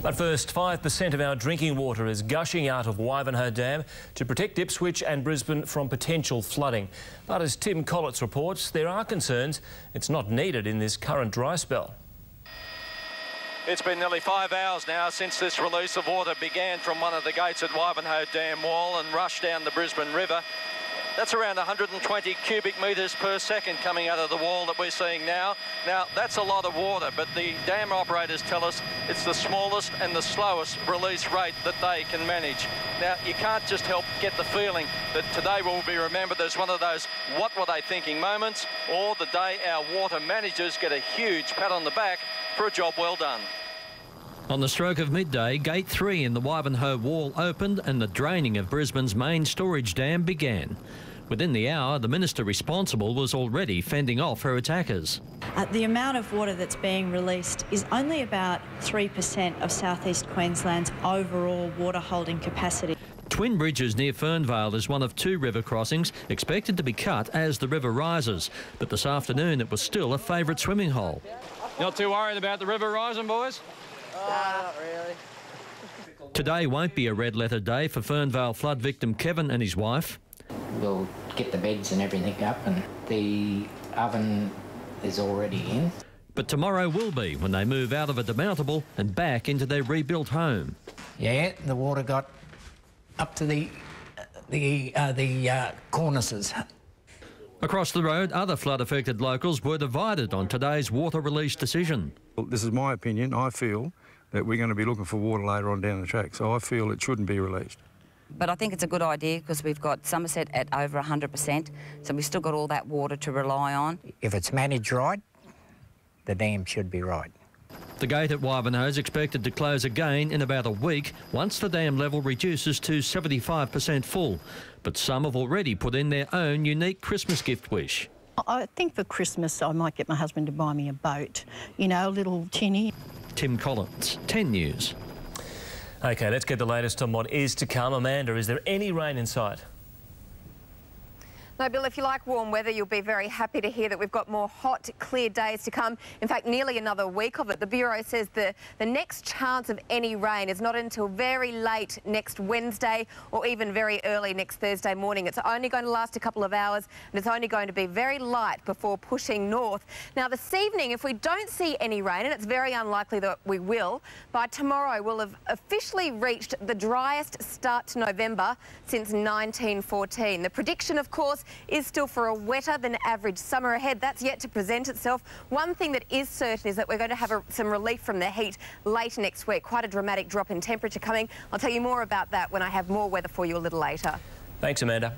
But first, 5% of our drinking water is gushing out of Wivenhoe Dam to protect Ipswich and Brisbane from potential flooding. But as Tim Collins reports, there are concerns it's not needed in this current dry spell. It's been nearly 5 hours now since this release of water began from one of the gates at Wivenhoe Dam wall and rushed down the Brisbane River. That's around 120 cubic metres per second coming out of the wall that we're seeing now. Now, that's a lot of water, but the dam operators tell us it's the smallest and the slowest release rate that they can manage. Now, you can't just help get the feeling that today will be remembered as one of those what were they thinking moments, or the day our water managers get a huge pat on the back for a job well done. On the stroke of midday, Gate 3 in the Wivenhoe wall opened and the draining of Brisbane's main storage dam began. Within the hour, the minister responsible was already fending off her attackers. The amount of water that's being released is only about 3% of South East Queensland's overall water holding capacity. Twin Bridges near Fernvale is one of 2 river crossings expected to be cut as the river rises. But this afternoon it was still a favourite swimming hole. Not too worried about the river rising, boys? Not really. Today won't be a red-letter day for Fernvale flood victim Kevin and his wife. We'll get the beds and everything up, and the oven is already in. But tomorrow will be when they move out of a demountable and back into their rebuilt home. Yeah, the water got up to the cornices. Across the road, other flood-affected locals were divided on today's water release decision. Well, this is my opinion. I feel that we're going to be looking for water later on down the track, so I feel it shouldn't be released. But I think it's a good idea because we've got Somerset at over 100%, so we've still got all that water to rely on. If it's managed right, the dam should be right. The gate at Wivenhoe is expected to close again in about a week once the dam level reduces to 75% full. But some have already put in their own unique Christmas gift wish. I think for Christmas I might get my husband to buy me a boat, you know, a little tinny. Tim Collins, 10 News. OK, let's get the latest on what is to come. Amanda, is there any rain in sight? No, Bill, if you like warm weather, you'll be very happy to hear that we've got more hot, clear days to come. In fact, nearly another week of it. The Bureau says the next chance of any rain is not until very late next Wednesday or even very early next Thursday morning. It's only going to last a couple of hours and it's only going to be very light before pushing north. Now, this evening, if we don't see any rain, and it's very unlikely that we will, by tomorrow we'll have officially reached the driest start to November since 1914. The prediction, of course, is still for a wetter than average summer ahead. That's yet to present itself. One thing that is certain is that we're going to have some relief from the heat late next week. Quite a dramatic drop in temperature coming. I'll tell you more about that when I have more weather for you a little later. Thanks, Amanda.